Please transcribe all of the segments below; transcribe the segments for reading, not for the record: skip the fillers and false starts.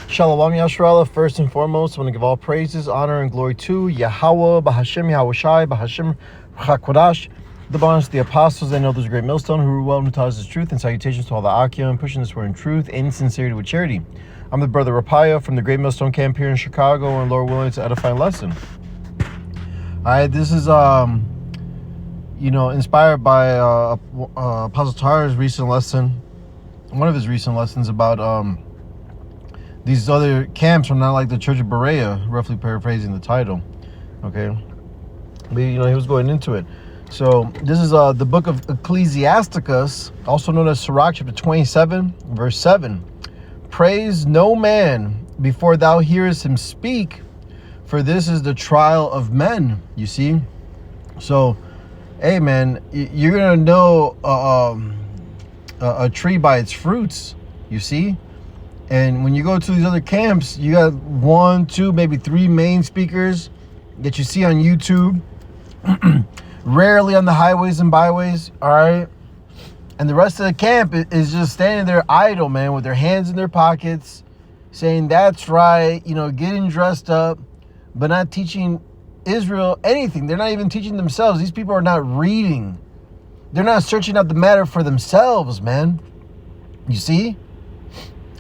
Shalom Yasharallah. First and foremost, I want to give all praises, honor, and glory to Yahweh, Bahashem Yahushai, Bahashem Chakodash, the bonds, the apostles, and elders of Great Millstone, who were well to taught us truth, and salutations to all the Akim, pushing this word in truth and sincerity with charity. I'm the brother Rapaya from the Great Millstone camp here in Chicago, and Lord willing, to edify and lesson. All right, this is inspired by Apostle Tahir's recent lesson, one of his recent lessons about these other camps are not like the Church of Berea, roughly paraphrasing the title. Okay, but he was going into it. So this is the book of Ecclesiasticus, also known as Sirach, chapter 27, verse 7. Praise no man before thou hearest him speak, for this is the trial of men. You see? So, hey man, you're gonna know a tree by its fruits. You see? And when you go to these other camps, you got 1, 2, maybe 3 main speakers that you see on YouTube, rarely on the highways and byways, all right? And the rest of the camp is just standing there idle, man, with their hands in their pockets, saying, that's right, getting dressed up, but not teaching Israel anything. They're not even teaching themselves. These people are not reading. They're not searching out the matter for themselves, man. You see?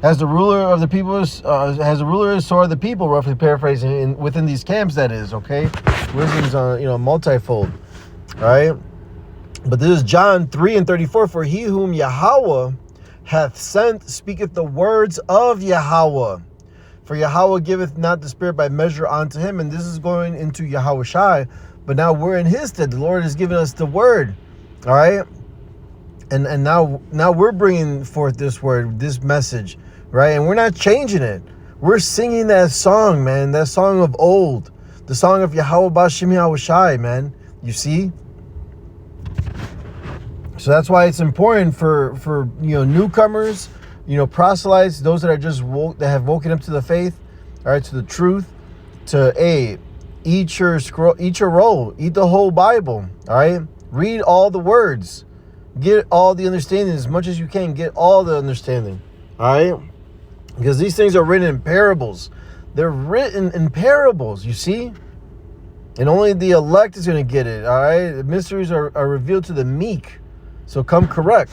As the ruler of the people, as the ruler is, so are the people, roughly paraphrasing, within these camps, that is, okay? Wisdom's multifold, all right? But this is John 3:34, for he whom Yahweh hath sent speaketh the words of Yahweh. For Yahweh giveth not the Spirit by measure unto him, and this is going into Yahushai, but now we're in his stead. The Lord has given us the word, all right? And now we're bringing forth this word, this message, right? And we're not changing it. We're singing that song, man, that song of old, the song of Yahweh Bashem Yahushai, man. You see? So that's why it's important for newcomers, proselytes, those that are just that have woken up to the faith, all right, to the truth, to eat your scroll, eat your roll, eat the whole Bible, all right? Read all the words. Get all the understanding as much as you can. Get all the understanding, all right? Because these things are written in parables. They're written in parables, you see? And only the elect is going to get it, all right? The mysteries are revealed to the meek. So come correct.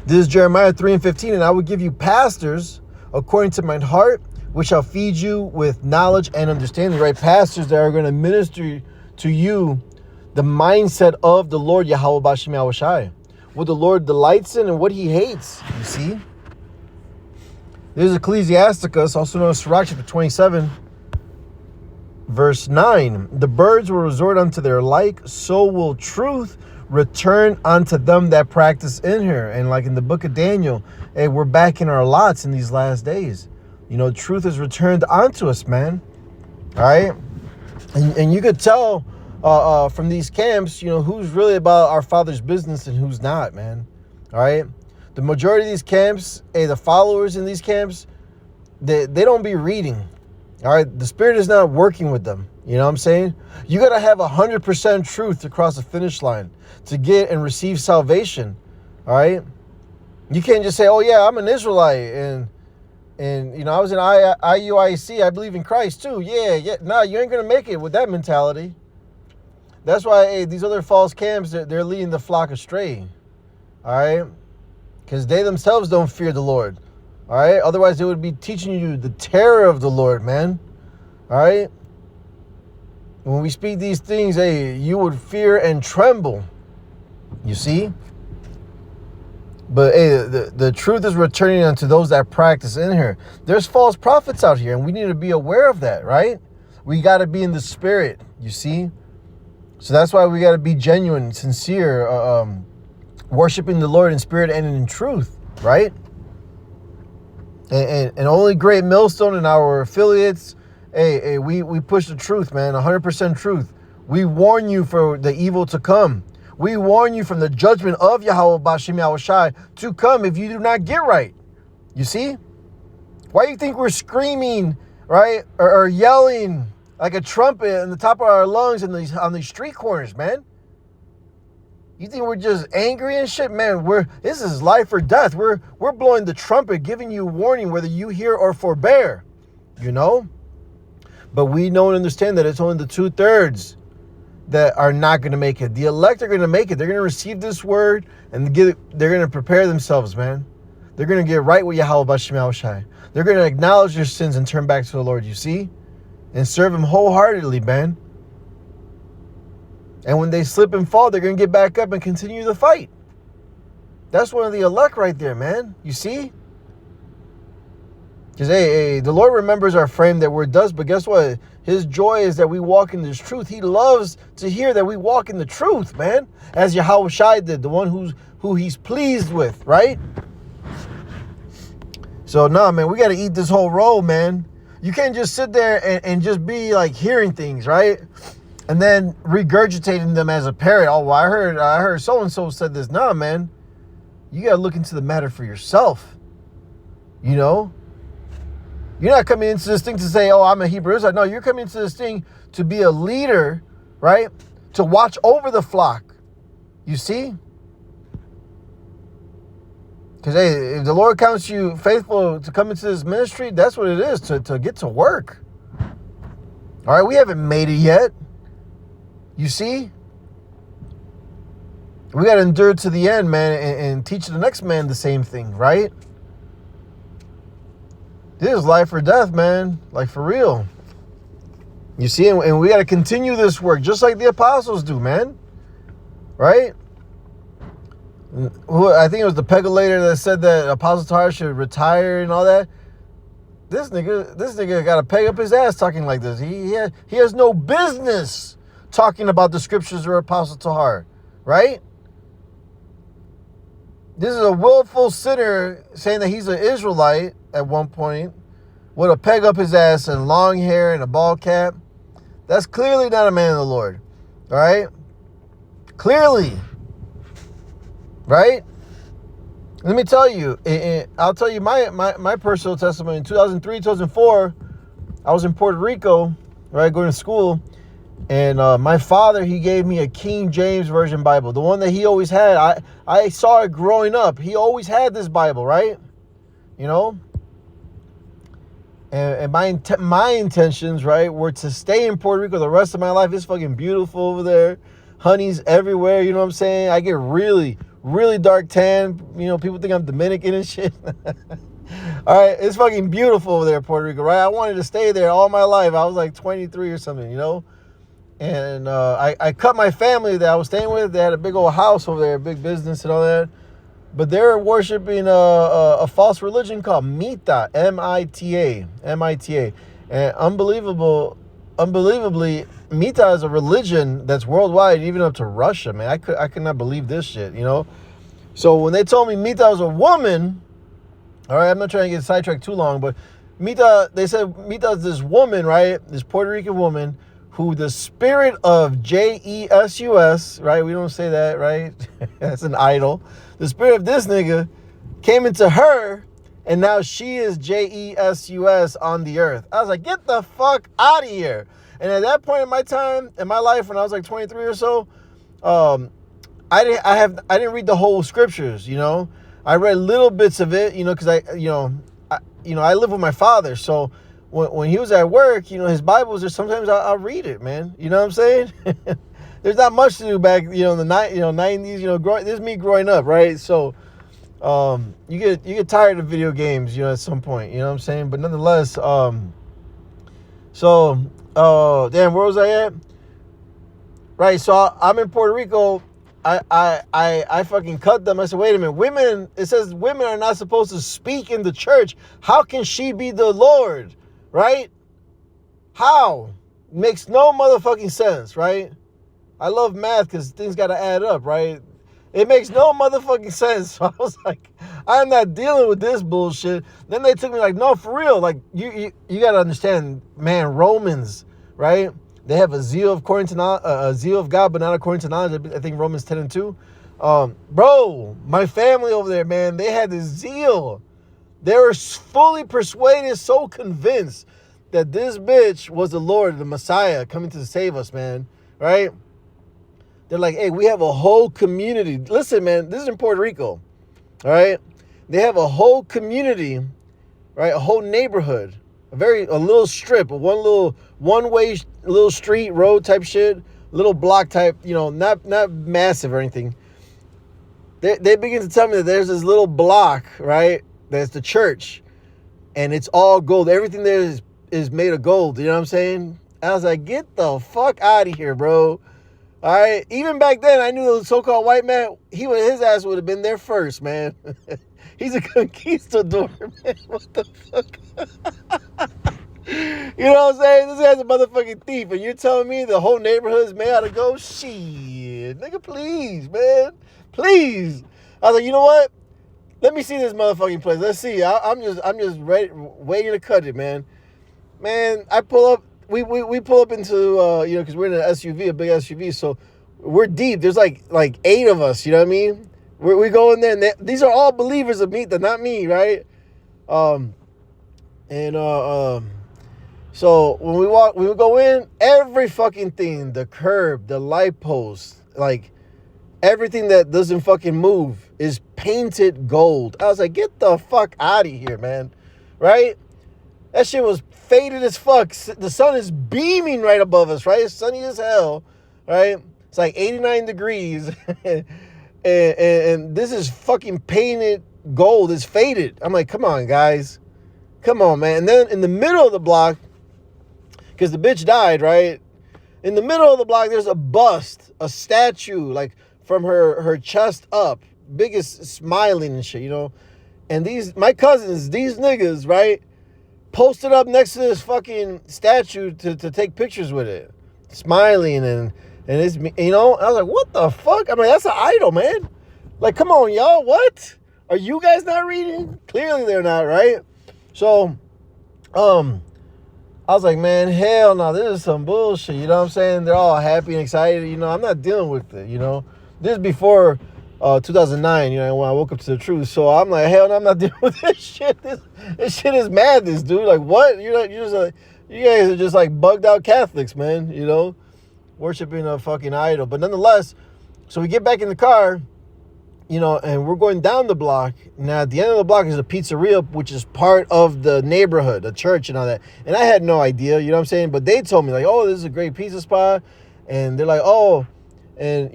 This is Jeremiah 3:15. And I will give you pastors according to mine heart, which shall feed you with knowledge and understanding, right? Pastors that are going to minister to you the mindset of the Lord Yahweh Bashem Yahushai, what the Lord delights in and what he hates, you see? This is Ecclesiasticus, also known as Sirach, chapter 27, verse 9. The birds will resort unto their like, so will truth return unto them that practice in her. And like in the book of Daniel, hey, we're back in our lots in these last days. Truth is returned unto us, man. All right? And you could tell from these camps, who's really about our Father's business and who's not, man. All right? The majority of these camps, the followers in these camps, they don't be reading. All right? The Spirit is not working with them. You know what I'm saying? You got to have 100% truth to cross the finish line to get and receive salvation. All right? You can't just say, oh, yeah, I'm an Israelite. And I was in IUIC. I believe in Christ, too. Yeah. No, you ain't going to make it with that mentality. That's why these other false camps, they're leading the flock astray. All right? Because they themselves don't fear the Lord. All right? Otherwise, they would be teaching you the terror of the Lord, man. All right? When we speak these things, you would fear and tremble. You see? But the truth is returning unto those that practice in her. There's false prophets out here, and we need to be aware of that, right? We got to be in the Spirit, you see? So that's why we got to be genuine, sincere, worshiping the Lord in spirit and in truth, right? And only Great Millstone and our affiliates, we push the truth, man, 100% truth. We warn you for the evil to come. We warn you from the judgment of Yahweh Bashem Yahushai to come if you do not get right. You see? Why do you think we're screaming, right, or yelling like a trumpet in the top of our lungs on these street corners, man? You think we're just angry and shit? Man, this is life or death. We're blowing the trumpet, giving you warning whether you hear or forbear, you know? But we know and understand that it's only the 2/3 that are not going to make it. The elect are going to make it. They're going to receive this word and they're going to prepare themselves, man. They're going to get right with Yahweh B'Shem Yahushai. They're going to acknowledge their sins and turn back to the Lord, you see? And serve him wholeheartedly, man. And when they slip and fall, they're going to get back up and continue the fight. That's one of the elect right there, man. You see? Because, hey, the Lord remembers our frame that we're dust, but guess what? His joy is that we walk in this truth. He loves to hear that we walk in the truth, man. As Yahweh Shai did, the one who he's pleased with, right? So, no, man, we got to eat this whole roll, man. You can't just sit there and just be like hearing things, right? And then regurgitating them as a parrot. Oh, well, I heard so-and-so said this. No, man. You got to look into the matter for yourself. You know? You're not coming into this thing to say, oh, I'm a Hebrew Israelite. No, you're coming into this thing to be a leader, right? To watch over the flock. You see? Because, hey, if the Lord counts you faithful to come into this ministry, that's what it is, to get to work. All right, we haven't made it yet. You see? We got to endure to the end, man, and teach the next man the same thing, right? This is life or death, man. Like, for real. You see, and we got to continue this work just like the apostles do, man. Right? I think it was the Pegulator that said that Apostle Tahar should retire and all that. This nigga got to peg up his ass talking like this. He has no business talking about the scriptures or Apostle Tahar. Right? This is a willful sinner saying that he's an Israelite at one point with a peg up his ass and long hair and a bald cap. That's clearly not a man of the Lord. All right? Clearly. Right? Let me tell you, I'll tell you my personal testimony. In 2003, 2004, I was in Puerto Rico, right, going to school. And my father, he gave me a King James Version Bible, the one that he always had. I saw it growing up. He always had this Bible, right? You know? And my intentions, right, were to stay in Puerto Rico the rest of my life. It's fucking beautiful over there. Honey's everywhere, you know what I'm saying? I get really, really dark tan. You know, people think I'm Dominican and shit. All right, it's fucking beautiful over there in Puerto Rico, right? I wanted to stay there all my life. I was like 23 or something, you know? And I cut my family that I was staying with. They had a big old house over there, big business and all that. But they're worshiping a false religion called Mita, M-I-T-A. And unbelievably, Mita is a religion that's worldwide, even up to Russia, man. I could not believe this shit, you know? So when they told me Mita was a woman, all right, I'm not trying to get sidetracked too long, but Mita, they said Mita is this woman, right? This Puerto Rican woman who the spirit of Jesus, right? We don't say that, right? That's an idol. The spirit of this nigga came into her, and now she is Jesus on the earth. I was like, get the fuck out of here. And at that point in my time, in my life, when I was like 23 or so, I didn't read the whole scriptures, you know? I read little bits of it, you know, because I live with my father, so when he was at work, you know, his Bibles, or sometimes I'll read it, man. You know what I'm saying? There's not much to do back, you know, in the 90s, you know, this is me growing up, right? So, you get tired of video games, you know, at some point, you know what I'm saying? But nonetheless, damn, where was I at? Right, so I'm in Puerto Rico. I fucking cut them. I said, wait a minute, it says women are not supposed to speak in the church. How can she be the Lord? Right? How? Makes no motherfucking sense, right? I love math because things got to add up, right? It makes no motherfucking sense. So I was like, I'm not dealing with this bullshit. Then they took me like, no, for real. Like, you got to understand, man, Romans, right? They have a zeal of God, but not according to knowledge. I think Romans 10:2. Bro, my family over there, man, they had this zeal. They were fully persuaded, so convinced that this bitch was the Lord, the Messiah, coming to save us, man. Right? They're like, hey, we have a whole community. Listen, man, this is in Puerto Rico. All right. They have a whole community, right? A whole neighborhood, a little strip, a one way little street, road type shit, little block type, not massive or anything. They begin to tell me that there's this little block, right? That's the church, and it's all gold. Everything there is made of gold. You know what I'm saying? I was like, get the fuck out of here, bro. All right. Even back then, I knew the so-called white man. His ass would have been there first, man. He's a conquistador, man. What the fuck? You know what I'm saying? This guy's a motherfucking thief, and you're telling me the whole neighborhood is made out of gold? Shit, nigga, please, man, please. I was like, you know what? Let me see this motherfucking place. Let's see. I'm just ready, waiting to cut it, man. Man, I pull up. We pull up into because we're in an SUV, a big SUV, so we're deep. There's like 8 of us. You know what I mean? We go in there, and these are all believers of me. They're not me, right? So when we go in, every fucking thing, the curb, the light post, like everything that doesn't fucking move is painted gold. I was like, get the fuck out of here, man. Right? That shit was faded as fuck. The sun is beaming right above us, right? It's sunny as hell, right? It's like 89 degrees. and this is fucking painted gold. It's faded. I'm like, come on, guys. Come on, man. And then in the middle of the block, because the bitch died, right? In the middle of the block, there's a bust, a statue, like from her chest up, biggest smiling and shit, And my cousins, these niggas, right, posted up next to this fucking statue to take pictures with it, smiling and it's, I was like, what the fuck? I mean, that's an idol, man. Like, come on, y'all, what? Are you guys not reading? Clearly they're not, right? So, I was like, man, hell no, this is some bullshit, you know what I'm saying? They're all happy and excited, I'm not dealing with it, This is before 2009, when I woke up to the truth. So I'm like, hell no, I'm not dealing with this shit. This shit is madness, dude. Like, what? You guys are just like bugged out Catholics, man, worshiping a fucking idol. But nonetheless, so we get back in the car, and we're going down the block. Now, at the end of the block is a pizzeria, which is part of the neighborhood, a church and all that. And I had no idea, you know what I'm saying? But they told me, like, oh, this is a great pizza spot. And they're like, oh, and,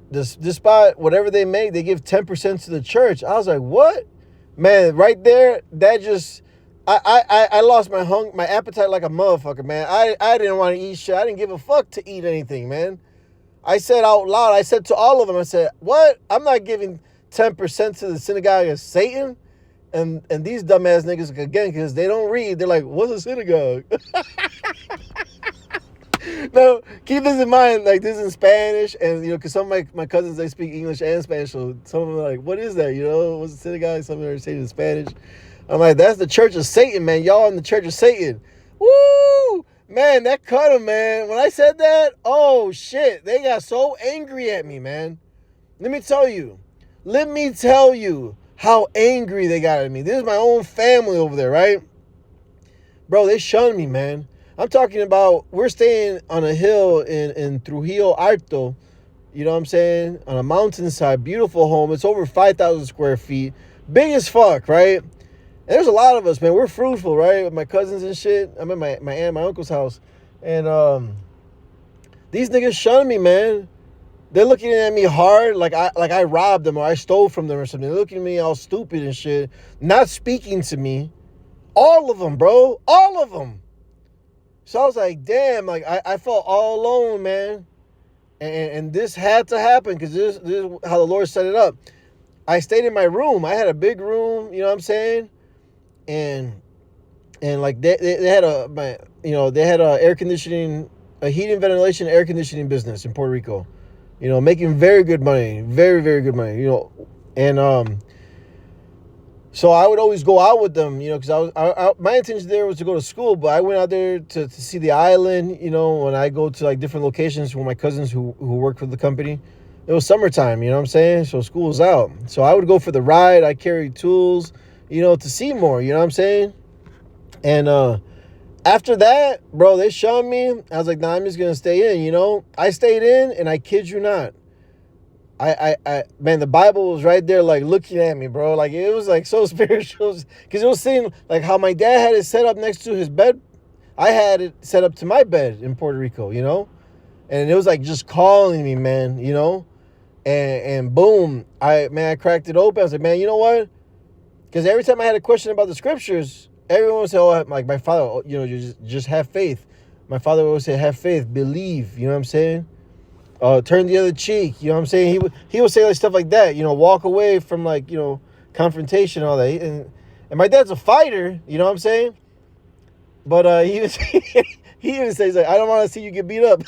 this spot, whatever they make, they give 10% to the church. I was like, what? Man, right there, that just, I lost my appetite like a motherfucker, man. I didn't want to eat shit. I didn't give a fuck to eat anything, man. I said out loud, I said to all of them, I said, what? I'm not giving 10% to the synagogue of Satan? And these dumbass niggas, again, because they don't read, they're like, what's a synagogue? No, keep this in mind, like, this is in Spanish, and, because some of my cousins, they speak English and Spanish, so some of them are like, what is that, what's a synagogue? Some of them are saying in Spanish. I'm like, that's the church of Satan, man. Y'all in the church of Satan. Woo! Man, that cut them, man. When I said that, oh, shit. They got so angry at me, man. Let me tell you how angry they got at me. This is my own family over there, right? Bro, they shunned me, man. I'm talking about, we're staying on a hill in Trujillo Alto, you know what I'm saying? On a mountainside, beautiful home. It's over 5,000 square feet. Big as fuck, right? And there's a lot of us, man. We're fruitful, right? With my cousins and shit. I'm at my aunt and my uncle's house. And these niggas shun me, man. They're looking at me hard like I robbed them or I stole from them or something. They're looking at me all stupid and shit. Not speaking to me. All of them, bro. All of them. So I was like, damn. Like, I felt all alone, man. And this had to happen because this is how the Lord set it up. I stayed in my room. I had a big room, you know what I'm saying? And like they had they had a air conditioning, a heating, ventilation, air conditioning business in Puerto Rico, making very good money, very, very good money, and so I would always go out with them, because my intention there was to go to school, but I went out there to see the island, when I go to like different locations with my cousins who work for the company. It was summertime, you know what I'm saying? So school was out. So I would go for the ride. I carried tools, to see more, you know what I'm saying? And After that, bro, they shunned me. I was like, nah, I'm just going to stay in, you know. I stayed in, and I kid you not. Man, the Bible was right there, like, looking at me, bro. Like, it was, like, so spiritual. Because it was seeing, like, how my dad had it set up next to his bed. I had it set up to my bed in Puerto Rico, you know. And it was, like, just calling me, man, you know. And boom, I cracked it open. I was like, man, you know what? Because every time I had a question about the scriptures, everyone would say, oh, like my father, you know, you just have faith. My father would say, have faith, believe, you know what I'm saying? Turn the other cheek, you know what I'm saying? He would say like stuff like that, you know, walk away from like, you know, confrontation, all that. And my dad's a fighter, you know what I'm saying? But he even says, like, I don't want to see you get beat up.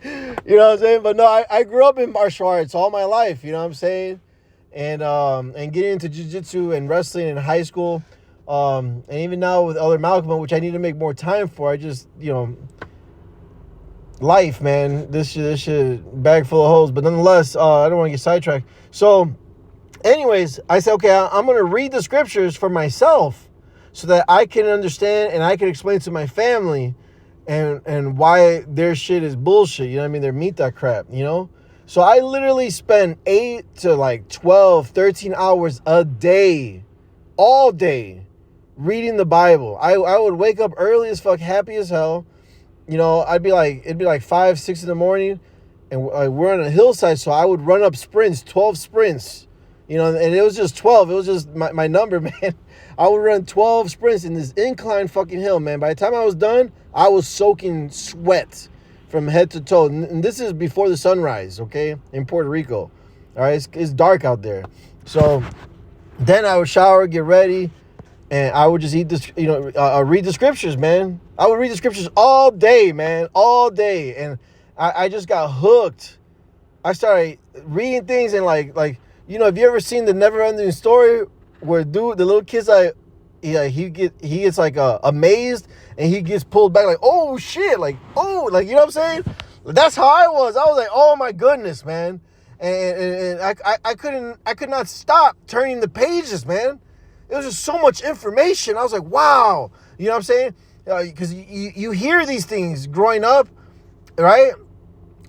You know what I'm saying? But no, I grew up in martial arts all my life, you know what I'm saying? And getting into jiu-jitsu and wrestling in high school, and even now with Elder Malcolm, which I need to make more time for. I just, you know, life, man, this shit bag full of holes. But nonetheless, I don't want to get sidetracked. So anyways, I said, okay, I'm going to read the scriptures for myself so that I can understand and I can explain to my family and why their shit is bullshit. You know what I mean? Their meat that crap, you know? So I literally spend 8 to like 12, 13 hours a day, all day, reading the Bible. I would wake up early as fuck, happy as hell. You know, it'd be like 5, 6 in the morning, and we're on a hillside, so I would run up sprints, 12 sprints. You know, and it was just 12. It was just my number, man. I would run 12 sprints in this incline fucking hill, man. By the time I was done, I was soaking sweat from head to toe. And this is before the sunrise, okay, in Puerto Rico. All right, it's dark out there. So then I would shower, get ready, and I would just eat this, you know, read the scriptures, man. I would read the scriptures all day, man, all day. And I just got hooked. I started reading things and like, you know, have you ever seen the Never Ending Story where the little kid's like, he gets like amazed and he gets pulled back like, oh shit, like, oh, like, you know what I'm saying? That's how I was. I was like, oh my goodness, man. And I could not stop turning the pages, man. It was just so much information. I was like, wow. You know what I'm saying? Because you hear these things growing up, right?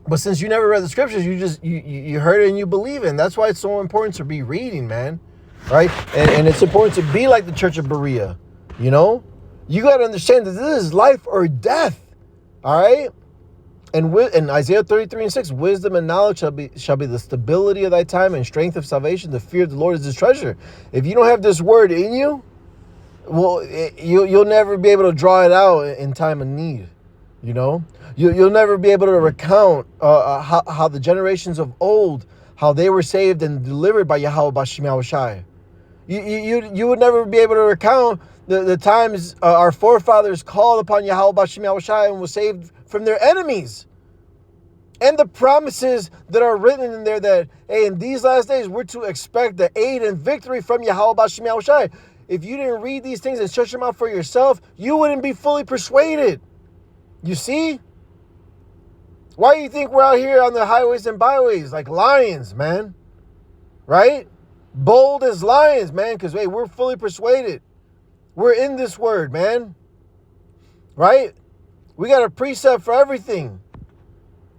But since you never read the scriptures, you heard it and you believe it. And that's why it's so important to be reading, man. Right? And it's important to be like the Church of Berea. You know? You got to understand that this is life or death. All right? And Isaiah 33:6, wisdom and knowledge shall be the stability of thy time and strength of salvation. The fear of the Lord is his treasure. If you don't have this word in you, well, you'll never be able to draw it out in time of need. You know? You'll never be able to recount how the generations of old, how they were saved and delivered by Yahweh Bashim Yahushai. You would never be able to recount the times our forefathers called upon Yahweh Bashim Yahushai and was saved from their enemies. And the promises that are written in there that, hey, in these last days, we're to expect the aid and victory from Yahweh Bashim Yahushai. If you didn't read these things and search them out for yourself, you wouldn't be fully persuaded. You see? Why do you think we're out here on the highways and byways like lions, man? Right? Bold as lions, man, because, hey, we're fully persuaded. We're in this word, man. Right? We got a precept for everything.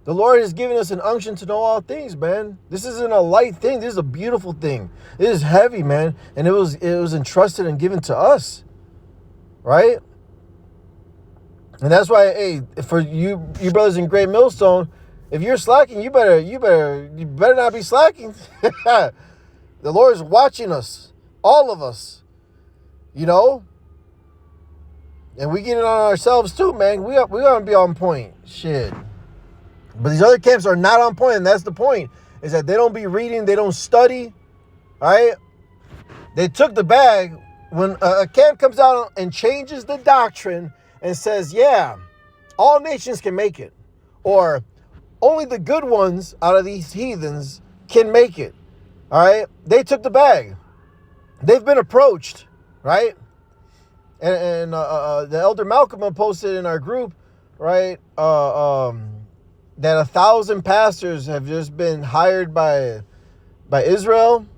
The Lord has given us an unction to know all things, man. This isn't a light thing. This is a beautiful thing. It is heavy, man. And it was entrusted and given to us. Right? And that's why, hey, for you brothers in Great Millstone, if you're slacking, you better not be slacking. The Lord is watching us, all of us, you know. And we get it on ourselves too, man. We gotta be on point, shit. But these other camps are not on point, and that's the point. Is that they don't be reading, they don't study, right? They took the bag when a camp comes out and changes the doctrine. And says, yeah, all nations can make it. Or only the good ones out of these heathens can make it. All right? They took the bag. They've been approached, right? And the Elder Malcolm posted in our group, right, that 1,000 pastors have just been hired by Israel.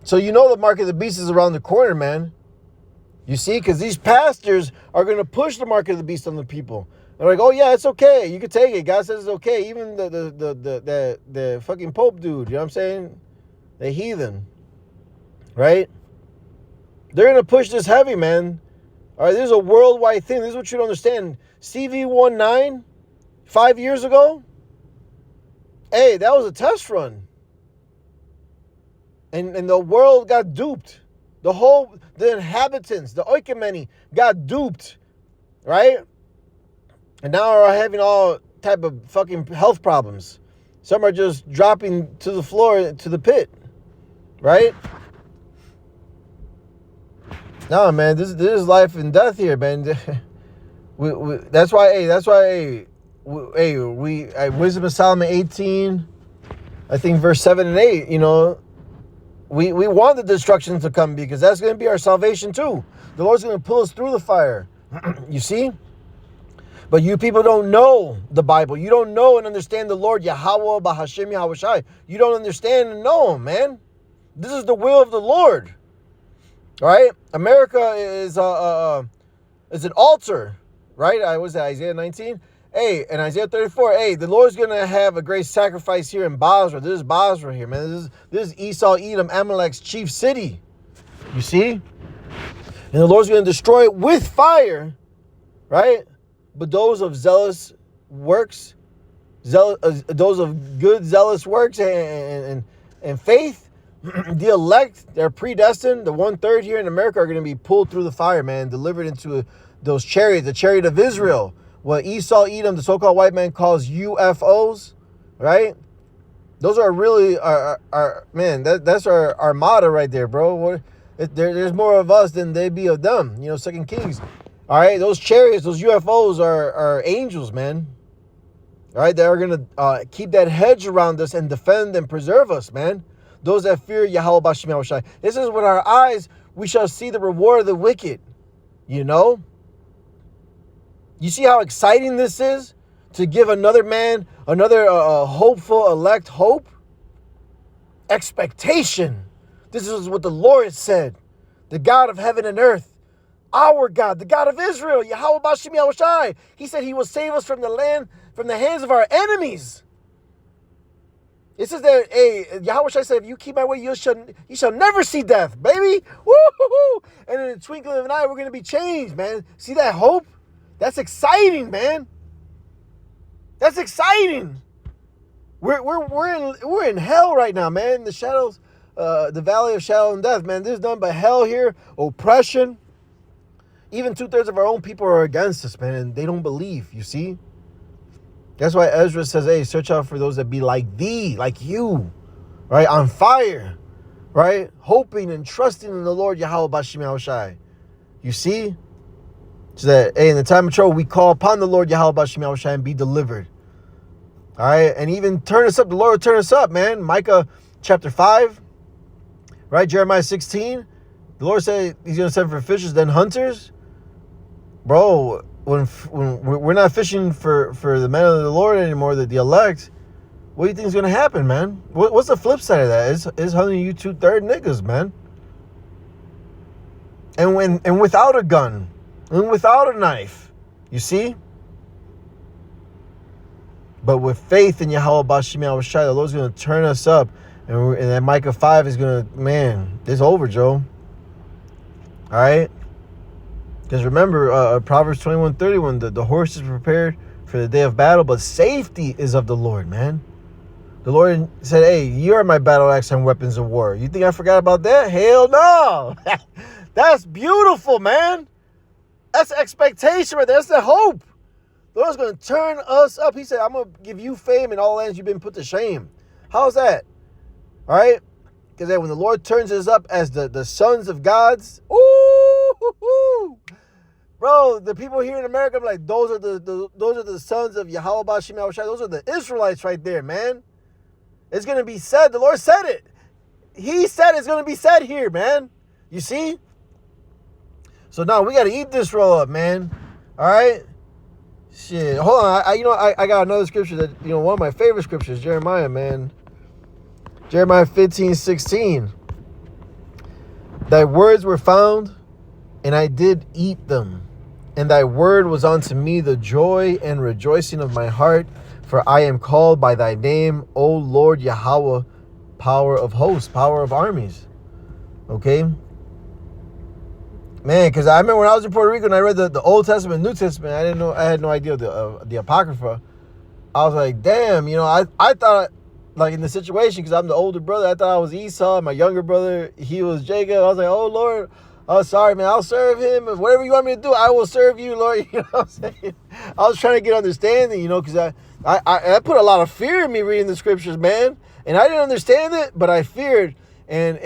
So you know the mark of the beast is around the corner, man. You see, because these pastors are going to push the mark of the beast on the people. They're like, oh yeah, it's okay. You can take it. God says it's okay. Even the fucking Pope dude, you know what I'm saying? The heathen, right? They're going to push this heavy, man. All right, this is a worldwide thing. This is what you don't understand. CV19, 5 years ago, hey, that was a test run. And the world got duped. The inhabitants, the Oikumeni, got duped, right? And now are having all type of fucking health problems. Some are just dropping to the floor, to the pit, right? No, man, this is life and death here, man. That's why, Wisdom of Solomon 18, I think verse 7 and 8, you know, we want the destruction to come because that's going to be our salvation too. The Lord's going to pull us through the fire. You see? But you people don't know the Bible. You don't know and understand the Lord, Yahweh, Bahashem, Yahweh Shai. You don't understand and know Him, man. This is the will of the Lord. All right? America is an altar, right? I was at Isaiah 19. Hey, and Isaiah 34. Hey, the Lord's going to have a great sacrifice here in Basra. This is Basra here, man. This is Esau, Edom, Amalek's chief city. You see? And the Lord's going to destroy it with fire, right? But those of zealous works, those of good zealous works and faith, the elect, they're predestined. The 1/3 here in America are going to be pulled through the fire, man, delivered into those chariots, the chariot of Israel. What Esau, Edom, the so-called white man calls UFOs, right? Those are really our man. That's our armada right there, bro. There's more of us than they be of them. You know, 2 Kings. All right, those chariots, those UFOs are angels, man. All right, they are going to keep that hedge around us and defend and preserve us, man. Those that fear Yahweh Bashim Yahweh Shai. This is with our eyes, we shall see the reward of the wicked, you know? You see how exciting this is? To give another man, another hopeful elect hope? Expectation. This is what the Lord said. The God of heaven and earth. Our God, the God of Israel, Yahweh Bashim Yahweh Shai. He said He will save us from the land, from the hands of our enemies. It says that, hey, Yahweh Shai said, if you keep my way, you shall never see death, baby. Woo-hoo-hoo. And in the twinkling of an eye, we're going to be changed, man. See that hope? That's exciting, man. That's exciting. We're in hell right now, man. The shadows, the valley of shadow and death, man. There's nothing but hell here, oppression. Even 2/3 of our own people are against us, man, and they don't believe, you see? That's why Ezra says, hey, search out for those that be like thee, like you, right? On fire, right? Hoping and trusting in the Lord, Yahweh Bashim Yahweh Shai. You see? So that, hey, in the time of trouble, we call upon the Lord, Yahweh Bashim Yahweh Shai, and be delivered. All right? And even turn us up. The Lord will turn us up, man. Micah chapter 5, right? Jeremiah 16. The Lord said He's going to send for fishers, then hunters. Bro, when we're not fishing for the men of the Lord anymore, the elect, what do you think is going to happen, man? What's the flip side of that? Is hunting you 2/3 niggas, man. And without a gun, and without a knife, you see? But with faith in Yahweh Bashim Yahweh Shai, the Lord's going to turn us up. And that Micah 5 is going to, man, it's over, Joe. All right? Because remember, Proverbs 21:31, the horse is prepared for the day of battle, but safety is of the Lord, man. The Lord said, hey, you are my battle axe and weapons of war. You think I forgot about that? Hell no. That's beautiful, man. That's expectation right there. That's the hope. The Lord's going to turn us up. He said, I'm going to give you fame in all lands you've been put to shame. How's that? All right? Because when the Lord turns us up as the sons of gods, ooh, bro, the people here in America are like, those are the sons of Yahweh Bashim Yahweh Shai. Those are the Israelites right there, man. It's going to be said. The Lord said it. He said it's going to be said here, man. You see? So now we got to eat this roll up, man. All right? Shit. Hold on. I got another scripture that, one of my favorite scriptures, Jeremiah, man. Jeremiah 15:16. Thy words were found and I did eat them. And thy word was unto me the joy and rejoicing of my heart, for I am called by thy name, O Lord Yahweh, power of hosts, power of armies. Okay? Man, because I remember when I was in Puerto Rico and I read the Old Testament and New Testament, I had no idea the Apocrypha. I was like, damn, I thought, like, in the situation, because I'm the older brother, I thought I was Esau, my younger brother, he was Jacob. I was like, oh, Lord, oh, sorry, man, I'll serve him. Whatever you want me to do, I will serve you, Lord. You know what I'm saying? I was trying to get understanding, because I put a lot of fear in me reading the scriptures, man. And I didn't understand it, but I feared. And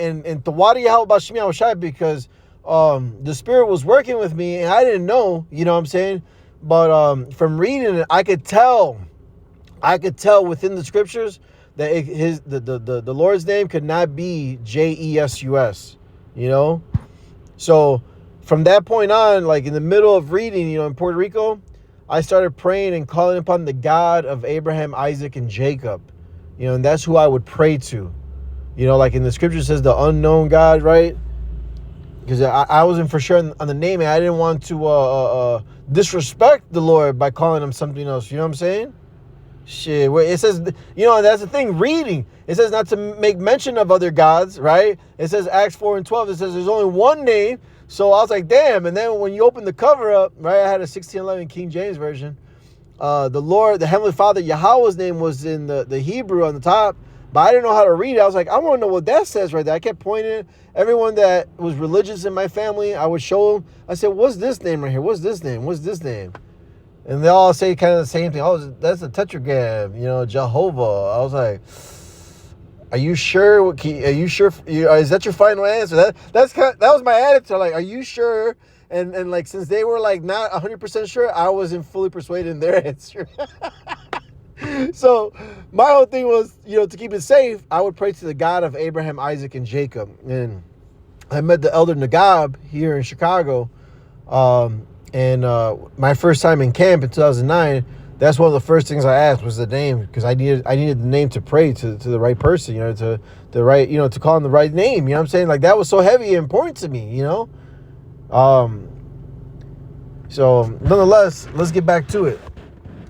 Tawadi Yahweh Bashimi Awashai, because the Spirit was working with me, and I didn't know, you know what I'm saying? But from reading it, I could tell within the scriptures that the Lord's name could not be Jesus, So from that point on, like in the middle of reading, in Puerto Rico, I started praying and calling upon the God of Abraham, Isaac, and Jacob, and that's who I would pray to, like in the scripture says the unknown God, right? Because I wasn't for sure on the name, and I didn't want to disrespect the Lord by calling him something else. You know what I'm saying? Shit, where it says, that's the thing, reading. It says not to make mention of other gods, right? It says Acts 4:12, it says there's only one name. So I was like, damn. And then when you open the cover up, right, I had a 1611 King James version. The Lord, the Heavenly Father, Yahweh's name was in the Hebrew on the top, but I didn't know how to read it. I was like, I want to know what that says right there. I kept pointing. Everyone that was religious in my family, I would show them. I said, what's this name right here? What's this name? What's this name? And they all say kind of the same thing. Oh, that's a tetragram, Jehovah. I was like, are you sure? Are you sure? Is that your final answer? That was my attitude. Like, are you sure? And like, since they were like not 100% sure, I wasn't fully persuaded in their answer. So my whole thing was, to keep it safe, I would pray to the God of Abraham, Isaac, and Jacob. And I met the elder Nagab here in Chicago. And my first time in camp in 2009, that's one of the first things I asked was the name, because I needed the name to pray to the right person, to the right, to call him the right name. You know what I'm saying? Like, that was so heavy and important to me, So nonetheless, let's get back to it.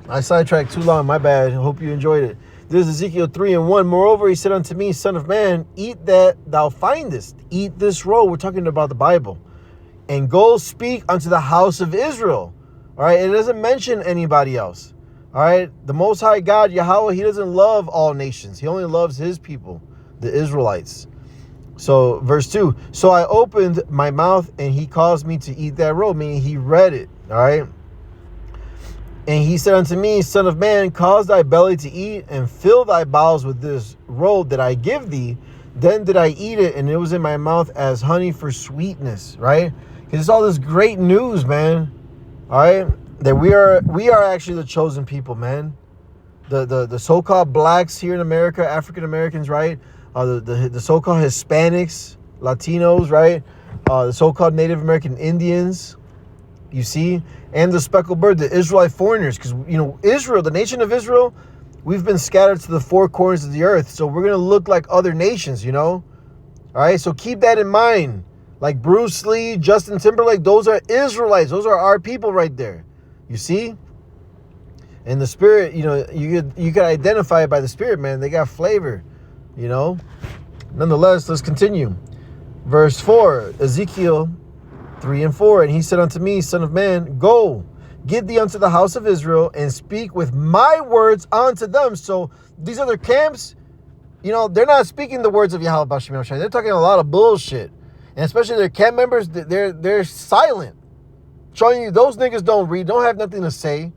I sidetracked too long, my bad. I hope you enjoyed it. This is Ezekiel 3:1. Moreover, he said unto me, Son of man, eat that thou findest. Eat this roll. We're talking about the Bible. And go speak unto the house of Israel. All right, it doesn't mention anybody else. All right, the Most High God, Yahweh, he doesn't love all nations. He only loves his people, the Israelites. So, verse 2, so I opened my mouth, and he caused me to eat that roll, meaning he read it. All right. And he said unto me, Son of man, cause thy belly to eat, and fill thy bowels with this roll that I give thee. Then did I eat it, and it was in my mouth as honey for sweetness. Right? Because it's all this great news, man. All right, that we are actually the chosen people, man. The so-called blacks here in America, African Americans, right? The so-called Hispanics, Latinos, right? The so-called Native American Indians, you see, and the speckled bird, the Israelite foreigners, because Israel, the nation of Israel, we've been scattered to the four corners of the earth, so we're gonna look like other nations, All right, so keep that in mind. Like Bruce Lee, Justin Timberlake, those are Israelites. Those are our people right there. You see? And the Spirit, you could identify it by the Spirit, man. They got flavor, Nonetheless, let's continue. Verse 4, Ezekiel 3:4. And he said unto me, Son of man, go, get thee unto the house of Israel, and speak with my words unto them. So these other camps, they're not speaking the words of Yahweh Bashim Yoshai. They're talking a lot of bullshit. And especially their camp members, they're silent. Showing you those niggas don't read, don't have nothing to say,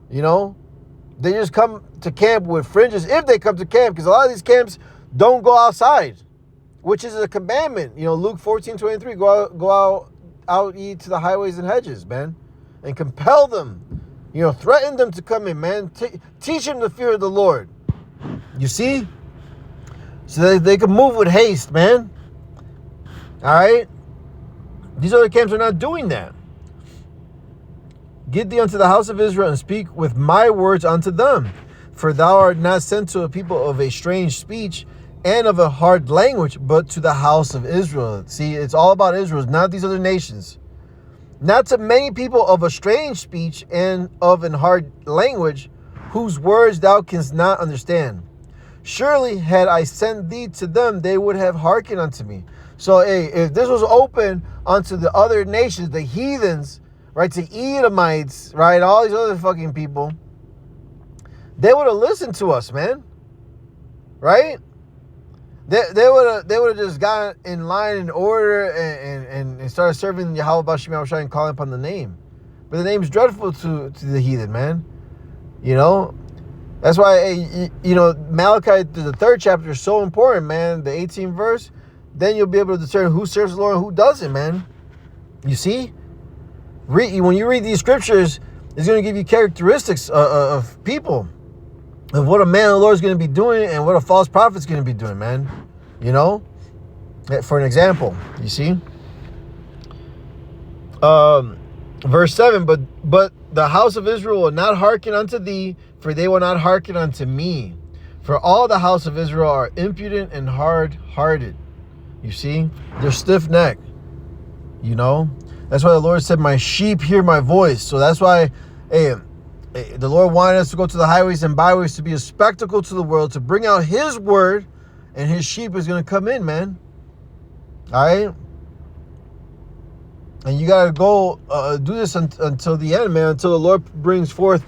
They just come to camp with fringes, if they come to camp, because a lot of these camps don't go outside, which is a commandment. Luke 14:23, go out ye to the highways and hedges, man, and compel them, threaten them to come in, man. Teach them the fear of the Lord. You see? So they can move with haste, man. All right? These other camps are not doing that. Get thee unto the house of Israel, and speak with my words unto them. For thou art not sent to a people of a strange speech and of a hard language, but to the house of Israel. See, it's all about Israel, not these other nations. not to many people of a strange speech and of an hard language, whose words thou canst not understand. Surely had I sent thee to them, they would have hearkened unto me. So, hey, if this was open unto the other nations, the heathens, right, to Edomites, right, all these other fucking people, they would have listened to us, man, right? They would have just gotten in line in order and started serving Yahweh Bashim Yahushai and calling upon the name. But the name's dreadful to the heathen, man. You know? That's why, you know, Malachi, the 3rd chapter is so important, man. The 18th verse. Then you'll be able to discern who serves the Lord and who doesn't, man. You see? When you read these scriptures, it's going to give you characteristics of people. Of what a man of the Lord is going to be doing and what a false prophet is going to be doing, man. You know? For an example, you see? Verse 7, but the house of Israel will not hearken unto thee, for they will not hearken unto me. For all the house of Israel are impudent and hard-hearted. You see? They're stiff-necked. You know? That's why the Lord said, my sheep hear my voice. So that's why, hey, the Lord wanted us to go to the highways and byways to be a spectacle to the world, to bring out his word, and his sheep is going to come in, man. All right? And you got to go do this until the end, man, until the Lord brings forth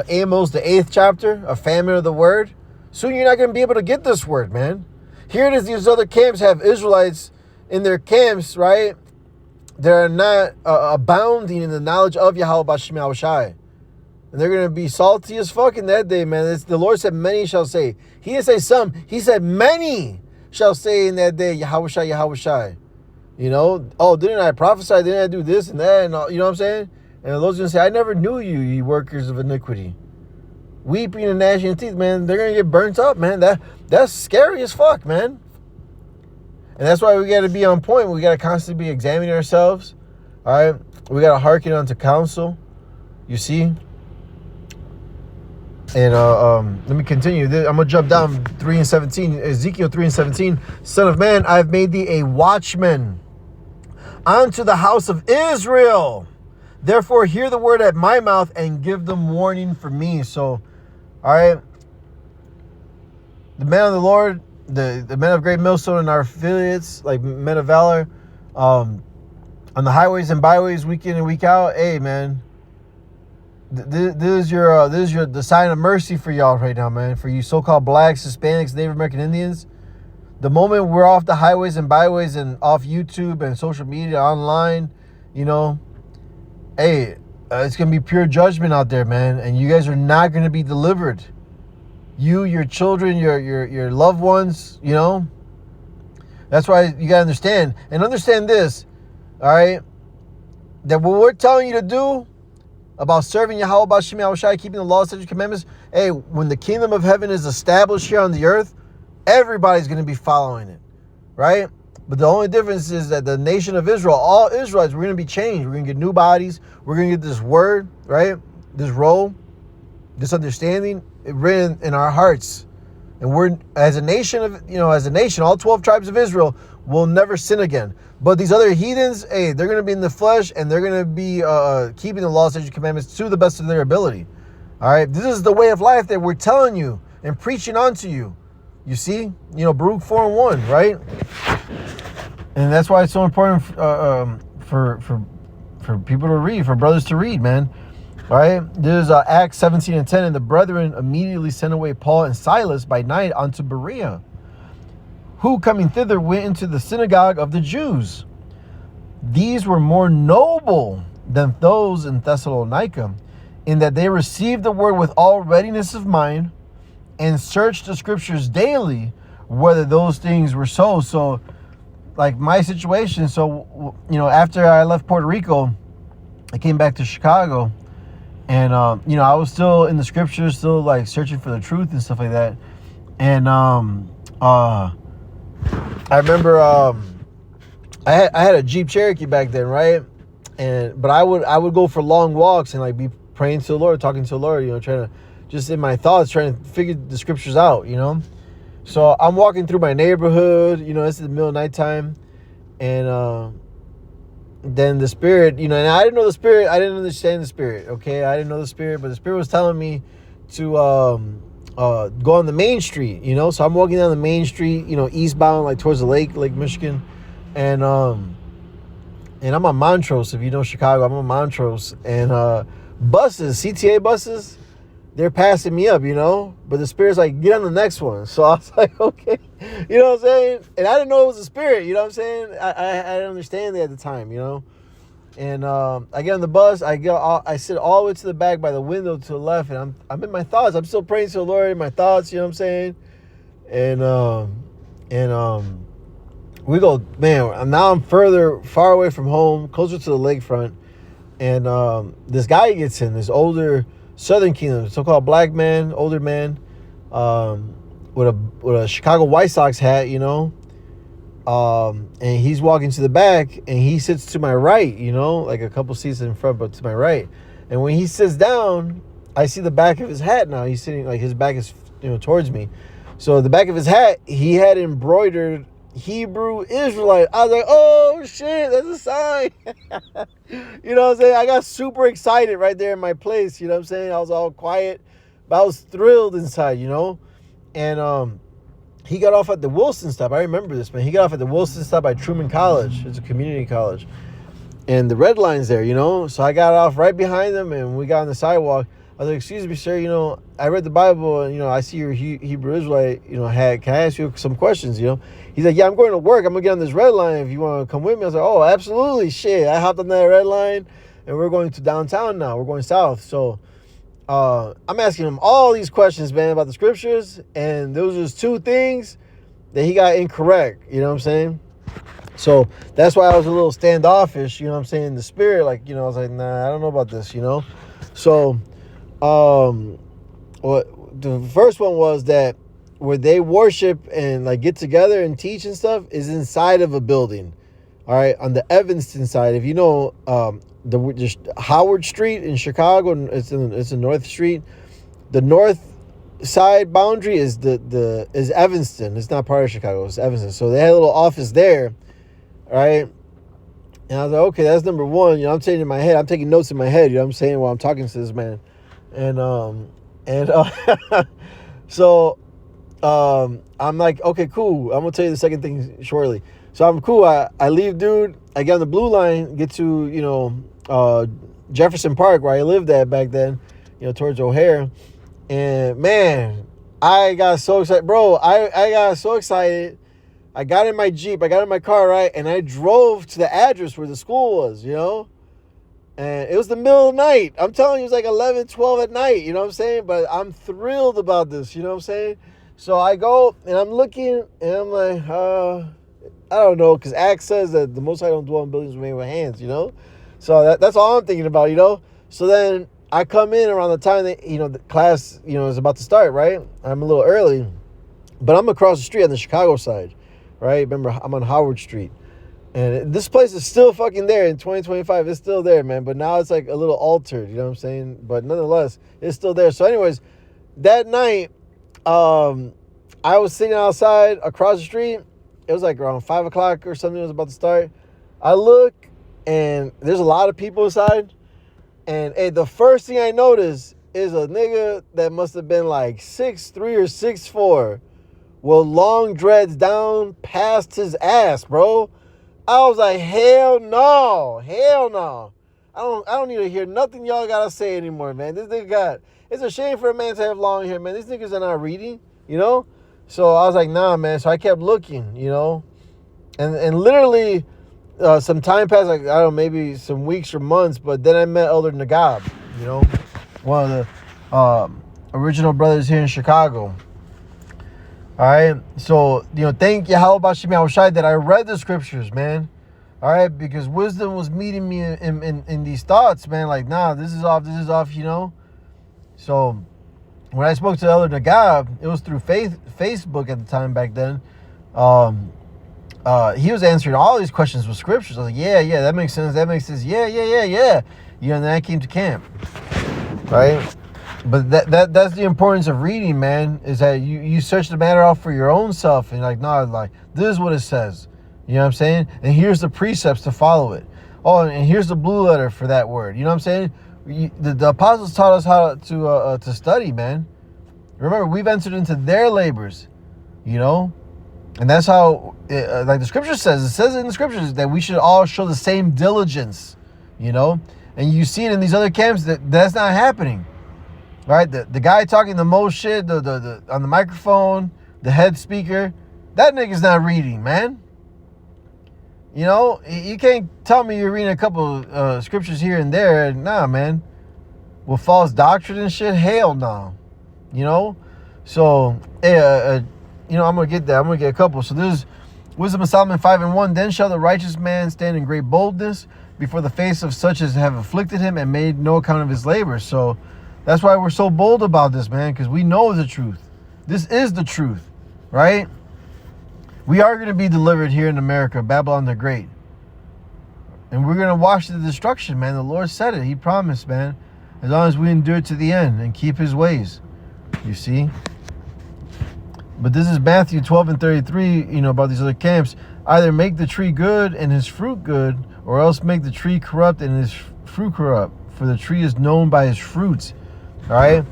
Amos, the 8th chapter, a famine of the word. Soon you're not going to be able to get this word, man. Here it is, these other camps have Israelites in their camps, right? They're not abounding in the knowledge of Yahweh Bashim Yahushai. And they're going to be salty as fuck in that day, man. The Lord said, many shall say. He didn't say some. He said, many shall say in that day, Yahushai, Yahushai. You know, oh, didn't I prophesy? Didn't I do this and that? And all, you know what I'm saying? And the Lord's going to say, I never knew you, you workers of iniquity. Weeping and gnashing of teeth, man. They're going to get burnt up, man. That's scary as fuck, man. And that's why we got to be on point. We got to constantly be examining ourselves. All right? We got to hearken unto counsel. You see? And let me continue. I'm going to jump down 3 and 17. Ezekiel 3 and 17. Son of man, I've made thee a watchman unto the house of Israel. Therefore, hear the word at my mouth and give them warning for me. So, all right. The men of the Lord, the men of Great Millstone and our affiliates, like Men of Valor, on the highways and byways, week in and week out. Hey, man. This is the sign of mercy for y'all right now, man. For you so-called blacks, Hispanics, Native American Indians. The moment we're off the highways and byways and off YouTube and social media, online, you know, hey, it's going to be pure judgment out there, man. And you guys are not going to be delivered. You, your children, your loved ones, you know. That's why you got to understand. And understand this, all right, that what we're telling you to do about serving Yahweh Bashim Yahushai, keeping the law, statutes, commandments. Hey, when the kingdom of heaven is established here on the earth, everybody's going to be following it, right? But the only difference is that the nation of Israel, all Israelites, we're going to be changed. We're going to get new bodies. We're going to get this word, right? This role, this understanding written in our hearts. And we're, as a nation, all 12 tribes of Israel will never sin again. But these other heathens, hey, they're going to be in the flesh and they're going to be keeping the law, statutes, commandments to the best of their ability. All right? This is the way of life that we're telling you and preaching onto you. You see? You know, Baruch 4 and 1, right? And that's why it's so important for people to read, for brothers to read, man. All right? There's Acts 17 and 10. And the brethren immediately sent away Paul and Silas by night unto Berea, who coming thither went into the synagogue of the Jews. These were more noble than those in Thessalonica, in that they received the word with all readiness of mind and searched the scriptures daily whether those things were so. So, like my situation, so, you know, after I left Puerto Rico, I came back to Chicago, and, you know, I was still in the scriptures, still like searching for the truth and stuff like that. And, I remember I had a Jeep Cherokee back then, right? But I would go for long walks and like be praying to the Lord, talking to the Lord, you know, trying to just in my thoughts, trying to figure the scriptures out, you know. So I'm walking through my neighborhood, you know, it's in the middle of nighttime, and then the spirit, and I didn't know the spirit. I didn't understand the spirit. Okay, I didn't know the spirit, but the spirit was telling me to go on the main street. So I'm walking down the main street, eastbound, like towards the Lake Michigan, and I'm on Montrose. If you know Chicago, I'm on Montrose, and buses, CTA buses, they're passing me up, but the spirit's like, get on the next one. So I was like, okay, you know what I'm saying? And I didn't know it was a spirit, you know what I'm saying? I didn't understand it at the time, And I get on the bus, I sit all the way to the back by the window to the left, and I'm in my thoughts. I'm still praying to the Lord in my thoughts, you know what I'm saying? And we go, man, now I'm far away from home, closer to the lakefront, and this guy gets in, this older Southern Kingdom, so-called black man, older man, with a Chicago White Sox hat, and he's walking to the back, and he sits to my right, like a couple seats in front, but to my right. And when he sits down, I see the back of his hat now. He's sitting, like, his back is, towards me. So the back of his hat, he had embroidered Hebrew Israelite. I was like, oh shit, that's a sign. You know what I'm saying? I got super excited right there in my place. You know what I'm saying? I was all quiet, but I was thrilled inside, And he got off at the Wilson stop. I remember this, man. He got off at the Wilson stop by Truman College. It's a community college. And the red line's there, So I got off right behind him, and we got on the sidewalk. I was like, excuse me, sir, I read the Bible, and, I see your Hebrew Israelite, hat. Can I ask you some questions, He's like, yeah, I'm going to work. I'm going to get on this red line if you want to come with me. I was like, oh, absolutely, shit. I hopped on that red line, and we're going to downtown now. We're going south. So I'm asking him all these questions, man, about the scriptures, and those are just two things that he got incorrect, you know what I'm saying? So that's why I was a little standoffish, you know what I'm saying? The spirit, like, I was like, nah, I don't know about this, So the first one was that where they worship and like get together and teach and stuff is inside of a building. All right, on the Evanston side, if you know just Howard Street in Chicago, it's in North Street. The north side boundary is is Evanston. It's not part of Chicago. It's Evanston. So they had a little office there, right? And I was like, okay, that's number one. I'm saying in my head, I'm taking notes in my head. You know what I'm saying while I'm talking to this man, so I'm like, okay, cool. I'm gonna tell you the second thing shortly. So I'm cool. I leave, dude. I get on the blue line, get to Jefferson Park where I lived at back then, towards O'Hare. And man, I got so excited, bro. I got so excited. I got in my Jeep, I got in my car, right? And I drove to the address where the school was, And it was the middle of the night. I'm telling you, it was like 11, 12 at night, you know what I'm saying? But I'm thrilled about this, you know what I'm saying? So I go, and I'm looking, and I'm like, I don't know, because Acts says that the Most High don't dwell in buildings made with hands, So that's all I'm thinking about, So then I come in around the time that, the class, is about to start, right? I'm a little early, but I'm across the street on the Chicago side, right? Remember, I'm on Howard Street. And this place is still fucking there in 2025. It's still there, man. But now it's like a little altered, you know what I'm saying? But nonetheless, it's still there. So anyways, that night, I was sitting outside across the street. It was like around 5 o'clock or something. It was about to start. I look, and there's a lot of people inside. And hey, the first thing I noticed is a nigga that must have been like 6'3" or 6'4", with long dreads down past his ass, bro. I was like, hell no. I don't need to hear nothing y'all gotta say anymore, man. This nigga it's a shame for a man to have long hair, man. These niggas are not reading, So I was like, nah, man. So I kept looking, and literally some time passed, like, I don't know, maybe some weeks or months, but then I met Elder Nagab, one of the original brothers here in Chicago. All right, so, thank Yahweh Bashim Yahushai that I read the scriptures, man. All right, because wisdom was meeting me in these thoughts, man. Like, nah, this is off, So when I spoke to Elder Nagab, it was through Facebook at the time back then. He was answering all these questions with scriptures. I was like, yeah, that makes sense. Yeah. And then I came to camp, right? But that's the importance of reading, man, is that you search the matter out for your own self, and like, no, like, this is what it says. You know what I'm saying? And here's the precepts to follow it. Oh, and here's the blue letter for that word. You know what I'm saying? The apostles taught us how to study, man. Remember, we've entered into their labors, you know? And that's how, like the scripture says, it says in the scriptures that we should all show the same diligence, you know? And you see it in these other camps that's not happening, right? The guy talking the most shit, the on the microphone, the head speaker, that nigga's not reading, man. You know, you can't tell me you're reading a couple scriptures here and there. Nah, man. With false doctrine and shit, hell no. You know? So, hey, you know, I'm going to get that. I'm going to get a couple. So there's Wisdom of Solomon 5:1. Then shall the righteous man stand in great boldness before the face of such as have afflicted him and made no account of his labor. So that's why we're so bold about this, man, because we know the truth. This is the truth, right? We are going to be delivered here in America, Babylon the Great. And we're going to watch the destruction, man. The Lord said it. He promised, man. As long as we endure to the end and keep his ways. You see? But this is Matthew 12:33, you know, about these other camps. Either make the tree good and his fruit good, or else make the tree corrupt and his fruit corrupt. For the tree is known by his fruits. All right?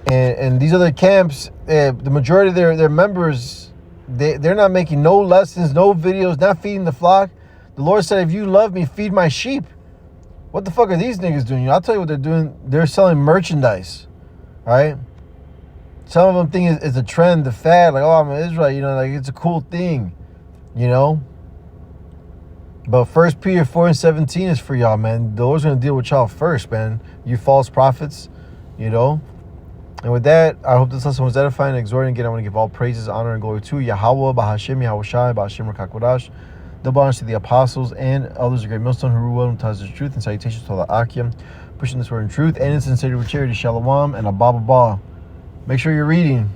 And these other camps, the majority of their members, they're not making no lessons, no videos, not feeding the flock. The Lord said, if you love me, feed my sheep. What the fuck are these niggas doing? I'll tell you what they're doing. They're selling merchandise. All right? Some of them think it's a trend, the fad. Like, oh, I'm an Israelite. You know, like it's a cool thing. You know? But 1 Peter 4:17 is for y'all, man. The Lord's going to deal with y'all first, man. You false prophets. You know? And with that, I hope this lesson was edifying and exhorting. Again, I want to give all praises, honor, and glory to Yahweh, Bahashim, Yahweh Shai, Bahashim Rakakwadash. Double honors to the apostles and elders of Great Millstone who rule well and tells the truth, and salutations to Allah Akim, pushing this word in truth and in sincerity with charity. Shalom and Abba Ba. Make sure you're reading.